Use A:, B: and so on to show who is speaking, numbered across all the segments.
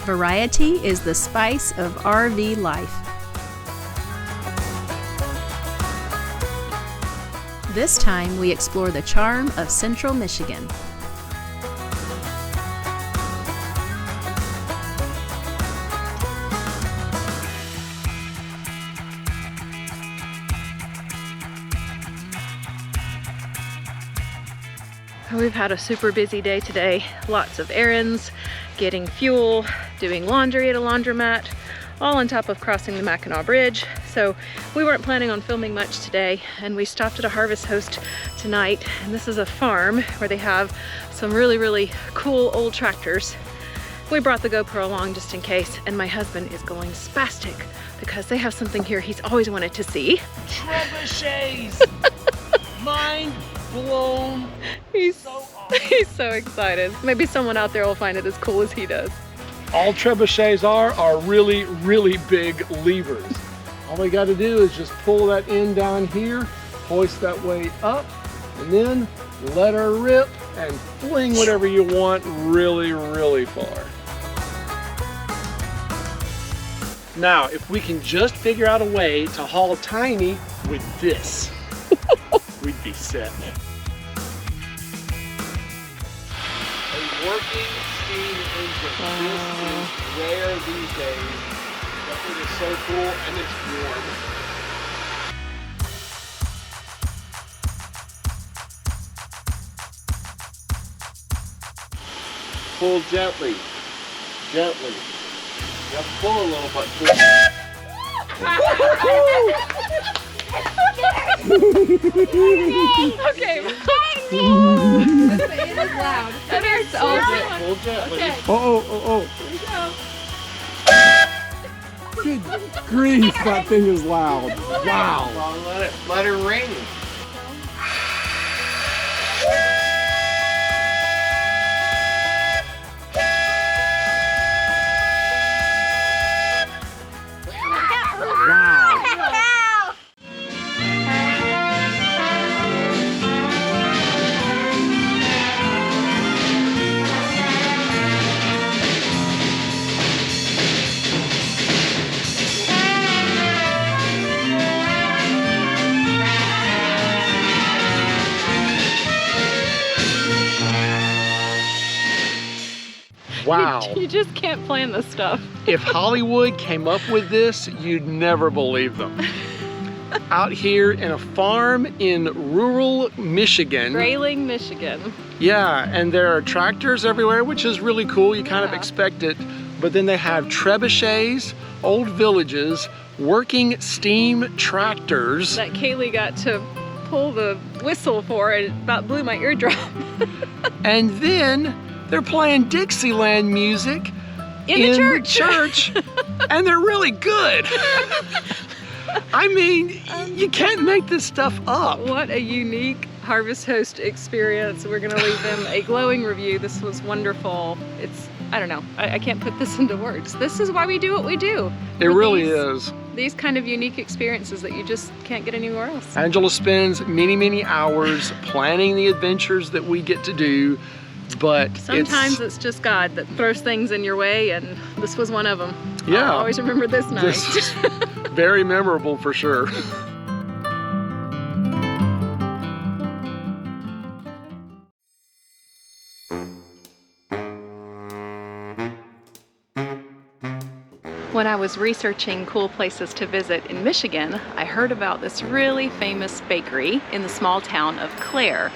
A: Variety is the spice of RV life. This time we explore the charm of Central Michigan.
B: We've had a super busy day today. Lots of errands, getting fuel, doing laundry at a laundromat, all on top of crossing the Mackinac Bridge. So we weren't planning on filming much today, and we stopped at a Harvest Host tonight. And this is a farm where they have some really cool old tractors. We brought the GoPro along just in case, and my husband is going spastic because they have something here he's always wanted to see.
C: Trebuchets! Mind blown.
B: He's so excited. Maybe someone out there will find it as cool as he does.
C: All trebuchets are really big levers. All we got to do is just pull that end down here, hoist that weight up, and then let her rip and fling whatever you want really far. Now, if we can just figure out a way to haul Tiny with this, we'd be set. A working steam engine. This is rare these days, but it is so cool and it's warm. Pull gently, gently. You have to pull a little, but pull.
B: Okay.
D: It is loud.
B: That is so good.
C: Pull gently.
D: Okay.
C: Oh.
D: Here we go.
E: Good grief, that thing is loud. Wow.
C: Well, let her ring. Wow.
B: You just can't plan this stuff.
C: If Hollywood came up with this, you'd never believe them. Out here in a farm in rural Michigan.
B: Grayling, Michigan.
C: Yeah, and there are tractors everywhere, which is really cool. You kind of expect it. But then they have trebuchets, old villages, working steam tractors.
B: That Kaylee got to pull the whistle for, and it about blew my eardrum.
C: And then they're playing Dixieland music
B: in the church.
C: And they're really good. I mean, you can't make this stuff up.
B: What a unique Harvest Host experience. We're gonna leave them a glowing review. This was wonderful. I don't know, I can't put this into words. This is why we do what we do.
C: It really is.
B: These kind of unique experiences that you just can't get anywhere else.
C: Angela spends many hours planning the adventures that we get to do, but
B: sometimes it's just God that throws things in your way, and this was one of them.
C: Yeah.
B: I'll always remember this night.
C: This is very memorable for sure.
B: When I was researching cool places to visit in Michigan, I heard about this really famous bakery in the small town of Clare.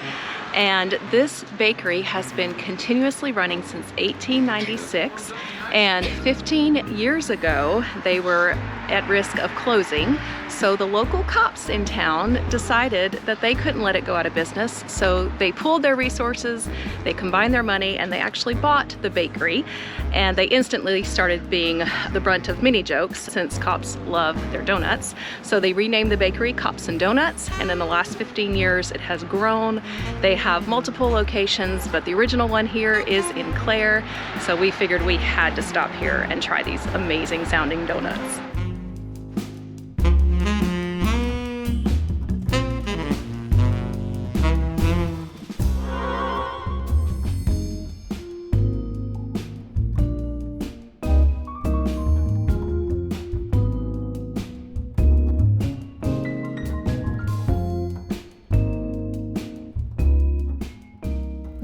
B: And this bakery has been continuously running since 1896, and 15 years ago they were at risk of closing. So the local cops in town decided that they couldn't let it go out of business, so they pooled their resources, they combined their money, and they actually bought the bakery. And they instantly started being the brunt of many jokes, since cops love their donuts. So they renamed the bakery Cops and Donuts, and in the last 15 years it has grown. They have multiple locations, but the original one here is in Clare, so we figured we had to stop here and try these amazing sounding donuts.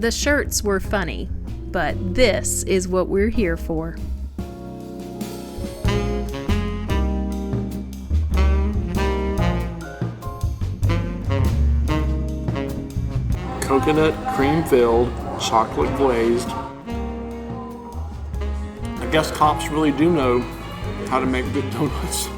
A: The shirts were funny, but this is what we're here for.
E: Coconut cream filled, chocolate glazed. I guess cops really do know how to make good donuts.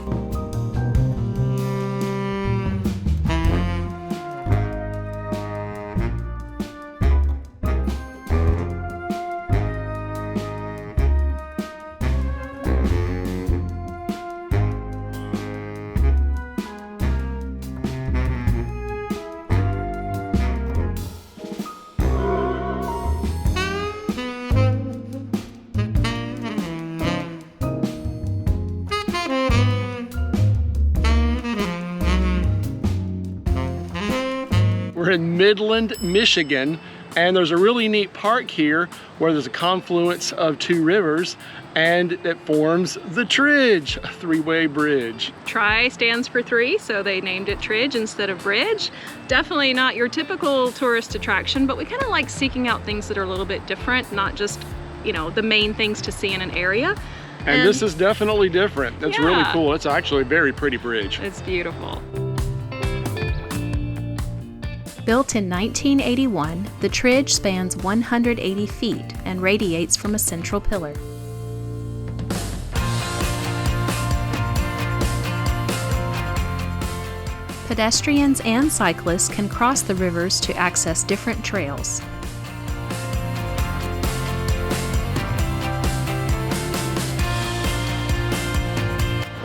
C: We're in Midland, Michigan, and there's a really neat park here where there's a confluence of two rivers and it forms the Tridge, a three-way bridge.
B: Tri stands for three, so they named it Tridge instead of bridge. Definitely not your typical tourist attraction, but we kind of like seeking out things that are a little bit different, not just, you know, the main things to see in an area.
C: And this is definitely different. It's really cool. It's actually a very pretty bridge.
B: It's beautiful.
A: Built in 1981, the Tridge spans 180 feet and radiates from a central pillar. Pedestrians and cyclists can cross the rivers to access different trails.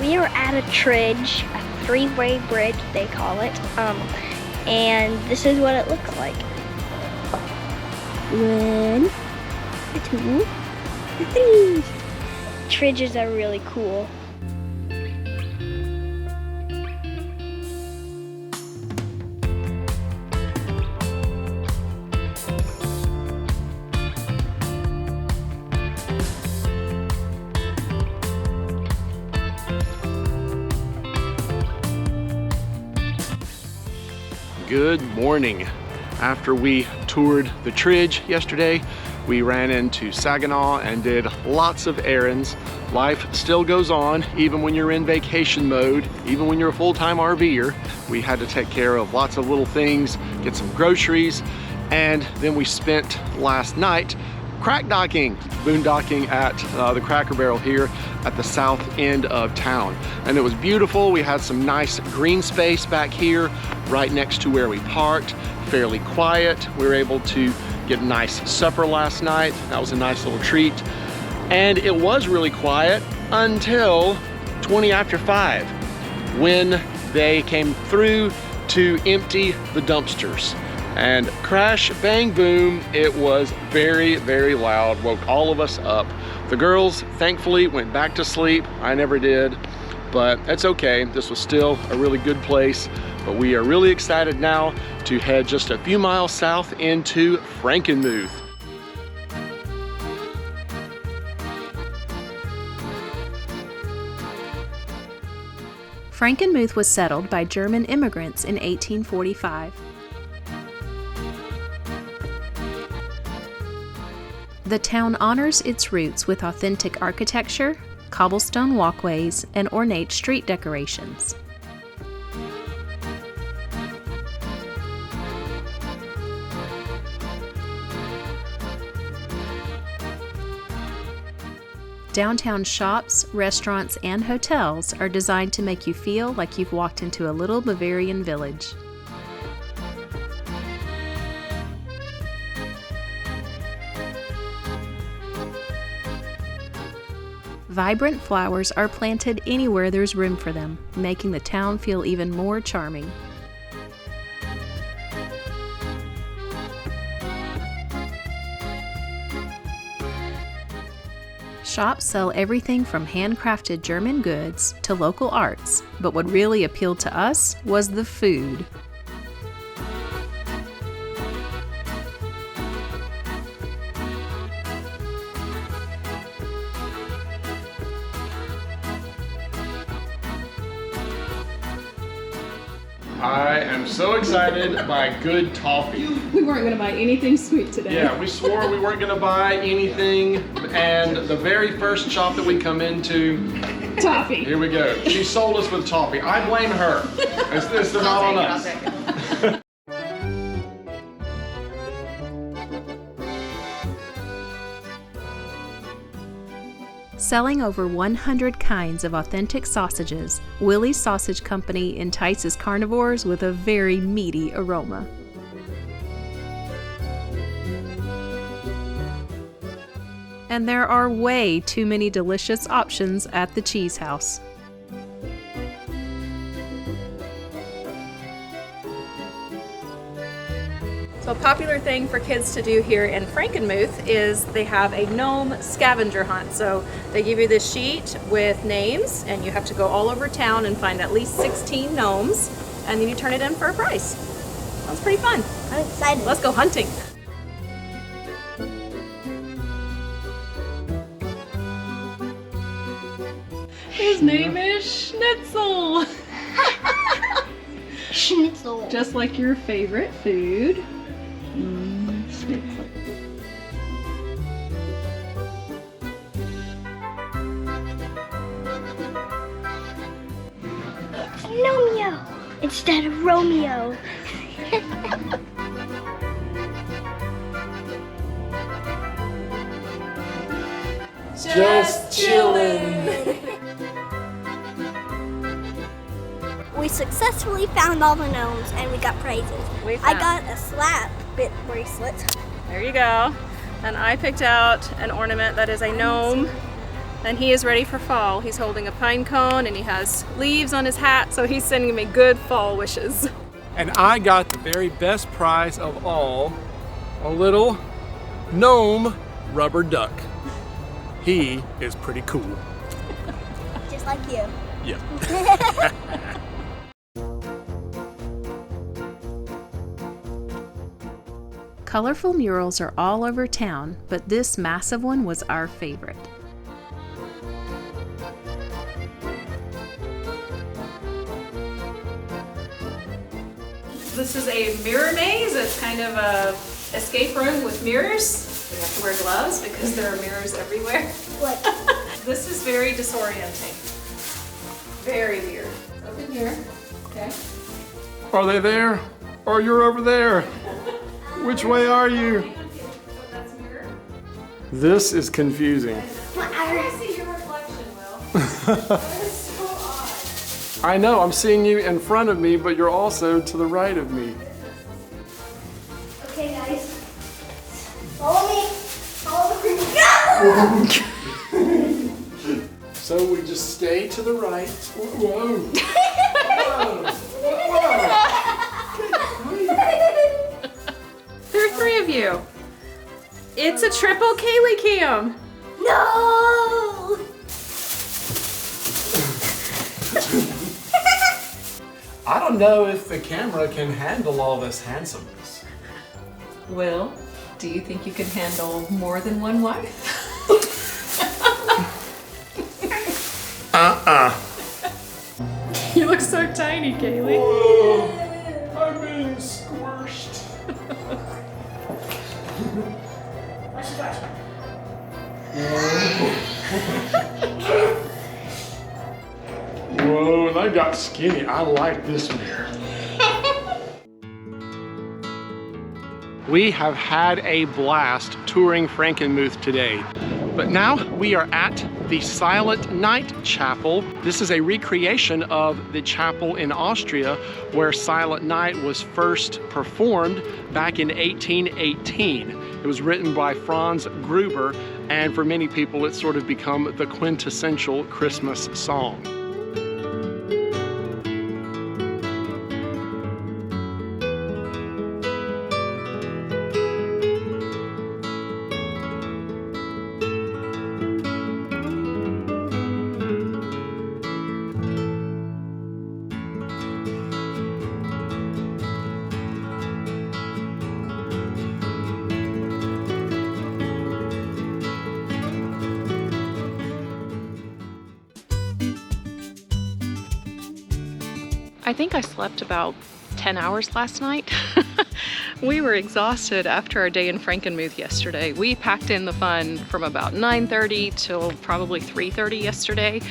D: We are at a Tridge, a three-way bridge they call it, and this is what it looks like. 1, 2, 3. Tridges are really cool.
C: Good morning. After we toured the Tridge yesterday, we ran into Saginaw and did lots of errands. Life still goes on, even when you're in vacation mode, even when you're a full-time RVer. We had to take care of lots of little things, get some groceries, and then we spent last night boondocking at the Cracker Barrel here at the south end of town. And it was beautiful. We had some nice green space back here right next to where we parked, fairly quiet. We were able to get a nice supper last night. That was a nice little treat. And it was really quiet until 20 after 5 when they came through to empty the dumpsters. And crash, bang, boom, it was very, very loud, woke all of us up. The girls, thankfully, went back to sleep. I never did, but it's okay. This was still a really good place, but we are really excited now to head just a few miles south into Frankenmuth.
A: Frankenmuth was settled by German immigrants in 1845. The town honors its roots with authentic architecture, cobblestone walkways, and ornate street decorations. Downtown shops, restaurants, and hotels are designed to make you feel like you've walked into a little Bavarian village. Vibrant flowers are planted anywhere there's room for them, making the town feel even more charming. Shops sell everything from handcrafted German goods to local arts, but what really appealed to us was the food.
C: I am so excited by good toffee.
B: We weren't gonna buy anything sweet today.
C: Yeah, we swore we weren't gonna buy anything, and the very first shop that we come into,
B: Toffee.
C: here we go. She sold us with toffee. I blame her. It's not on us.
A: Selling over 100 kinds of authentic sausages, Willie's Sausage Company entices carnivores with a very meaty aroma. And there are way too many delicious options at the Cheese House. So a popular thing for kids to do here in Frankenmuth is they have a gnome scavenger hunt. So they give you this sheet with names and you have to go all over town and find at least 16 gnomes and then you turn it in for a prize. Sounds pretty fun.
D: I'm excited.
A: Let's go hunting.
B: His name is Schnitzel.
D: Schnitzel.
B: Just like your favorite food. Schnitzel.
D: It's Gnomeo instead of Romeo.
C: Just chilling.
D: We successfully found all the gnomes and we got prizes. I got a slap bit bracelet.
A: There you go. And I picked out an ornament that is a gnome and he is ready for fall. He's holding a pine cone and he has leaves on his hat, so he's sending me good fall wishes.
C: And I got the very best prize of all, a little gnome rubber duck. He is pretty cool.
D: Just like you.
C: Yeah.
A: Colorful murals are all over town, but this massive one was our favorite. This is a mirror maze. It's kind of a escape room with mirrors. We have to wear gloves because there are mirrors everywhere.
D: What?
A: This is very disorienting. Very weird. Open here. Okay.
C: Are they there? Or you're over there? Which way are you?
A: That's mirror.
C: This is confusing.
A: I see your reflection, Will. That is so odd.
C: I know, I'm seeing you in front of me, but you're also to the right of me.
D: Okay, guys. Follow me. Follow the creepy. No!
C: So we just stay to the right. Whoa. Whoa. Whoa.
A: There are three of you. It's a triple Kaylee cam.
D: No!
C: I don't know if the camera can handle all this handsomeness.
B: Will, do you think you can handle more than one wife? You look so tiny, Kaylee.
C: Whoa. I'm being squished. Whoa, and I got skinny. I like this mirror. We have had a blast touring Frankenmuth today, but now we are at the Silent Night Chapel. This is a recreation of the chapel in Austria where Silent Night was first performed back in 1818. It was written by Franz Gruber, and for many people it's sort of become the quintessential Christmas song.
B: I think I slept about 10 hours last night. We were exhausted after our day in Frankenmuth yesterday. We packed in the fun from about 9:30 till probably 3:30 yesterday.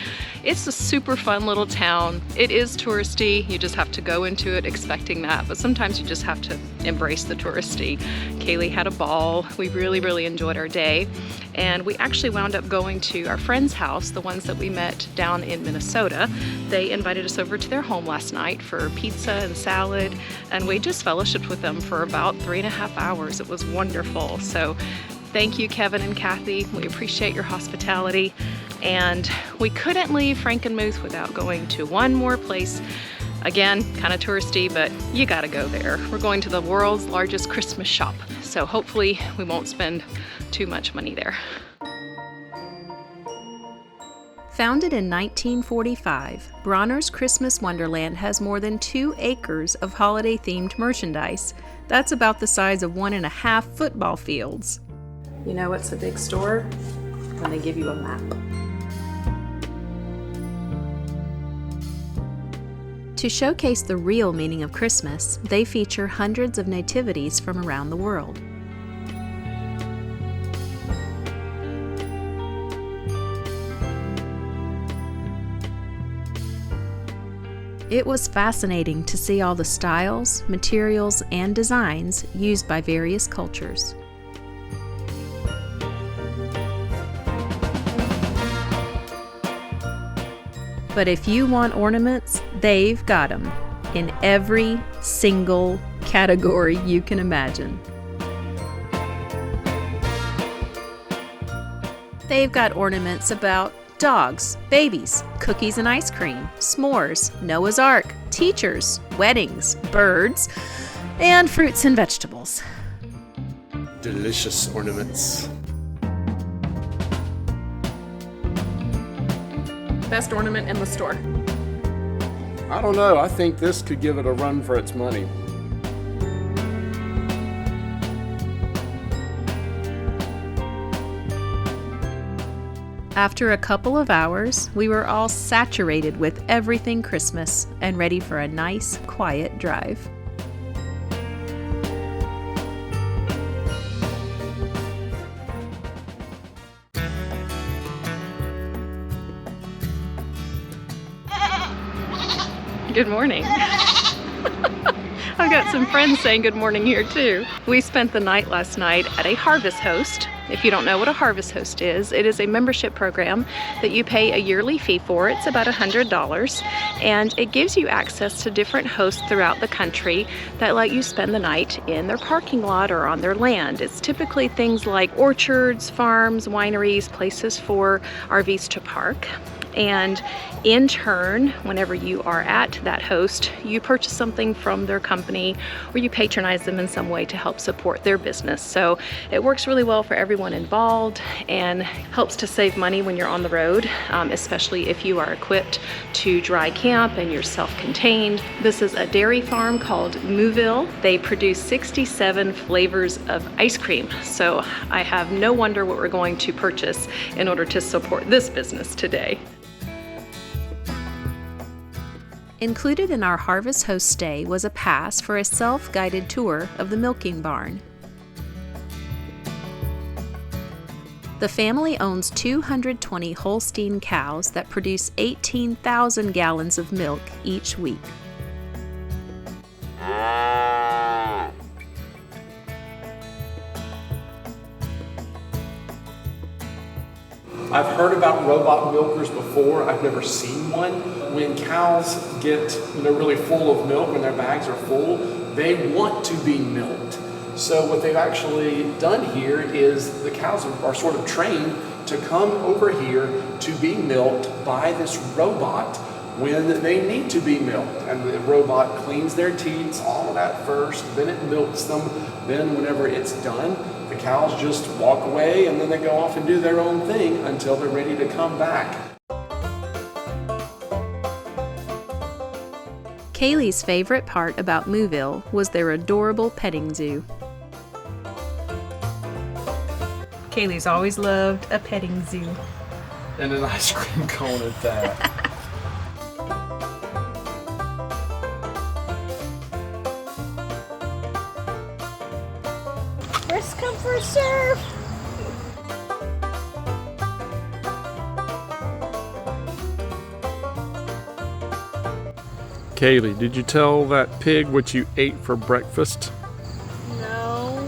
B: It's a super fun little town. It is touristy. You just have to go into it expecting that, but sometimes you just have to embrace the touristy. Kaylee had a ball. We really enjoyed our day. And we actually wound up going to our friend's house, the ones that we met down in Minnesota. They invited us over to their home last night for pizza and salad, and we just fellowshiped with them for about 3.5 hours. It was wonderful. So thank you, Kevin and Kathy. We appreciate your hospitality. And we couldn't leave Frankenmuth without going to one more place. Again, kind of touristy, but you gotta go there. We're going to the world's largest Christmas shop. So hopefully we won't spend too much money there.
A: Founded in 1945, Bronner's Christmas Wonderland has more than 2 acres of holiday-themed merchandise. That's about the size of 1.5 football fields. You know what's a big store? When they give you a map. To showcase the real meaning of Christmas, they feature hundreds of nativities from around the world. It was fascinating to see all the styles, materials, and designs used by various cultures. But if you want ornaments, they've got them in every single category you can imagine. They've got ornaments about dogs, babies, cookies and ice cream, s'mores, Noah's Ark, teachers, weddings, birds, and fruits and vegetables.
C: Delicious ornaments.
A: Best ornament in the store.
C: I don't know, I think this could give it a run for its money.
A: After a couple of hours, we were all saturated with everything Christmas and ready for a nice, quiet drive.
B: Good morning. I've got some friends saying good morning here too. We spent the night last night at a Harvest Host. If you don't know what a Harvest Host is, it is a membership program that you pay a yearly fee for. It's about $100, and it gives you access to different hosts throughout the country that let you spend the night in their parking lot or on their land. It's typically things like orchards, farms, wineries, places for RVs to park. And in turn, whenever you are at that host, you purchase something from their company or you patronize them in some way to help support their business. So it works really well for everyone involved and helps to save money when you're on the road, especially if you are equipped to dry camp and you're self-contained. This is a dairy farm called Mouville. They produce 67 flavors of ice cream. So I have no wonder what we're going to purchase in order to support this business today.
A: Included in our Harvest Host stay was a pass for a self-guided tour of the milking barn. The family owns 220 Holstein cows that produce 18,000 gallons of milk each week.
E: I've heard about robot milkers before. I've never seen one. When cows get really full of milk, when their bags are full, they want to be milked. So what they've actually done here is the cows are sort of trained to come over here to be milked by this robot when they need to be milked. And the robot cleans their teats, all of that first, then it milks them. Then whenever it's done, the cows just walk away and then they go off and do their own thing until they're ready to come back.
A: Kaylee's favorite part about Mouville was their adorable petting zoo. Kaylee's always loved a petting zoo.
C: And an ice cream cone at that.
D: closer.
C: Kaylee, did you tell that pig what you ate for breakfast?
D: No.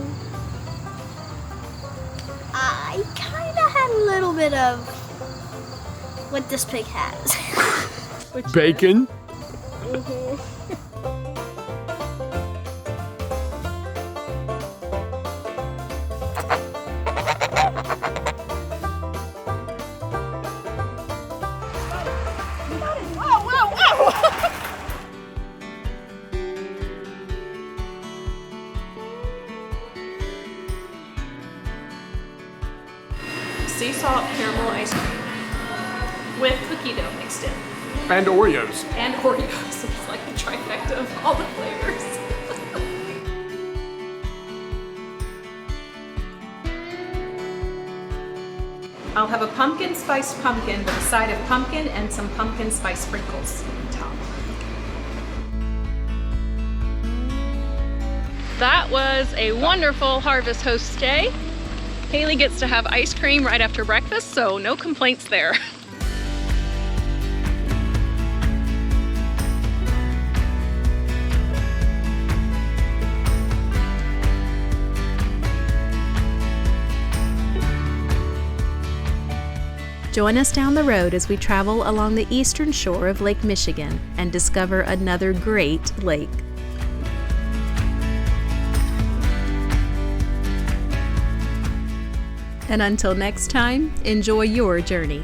D: I kind of had a little bit of what this pig has.
C: Bacon?
A: Sea salt caramel ice cream with cookie dough mixed in.
E: And Oreos.
A: And Oreos. It's like the trifecta of all the flavors. I'll have a pumpkin spiced pumpkin with a side of pumpkin and some pumpkin spice sprinkles on top.
B: That was a wonderful Harvest Host day. Haley gets to have ice cream right after breakfast, so no complaints there.
A: Join us down the road as we travel along the eastern shore of Lake Michigan and discover another great lake. And until next time, enjoy your journey.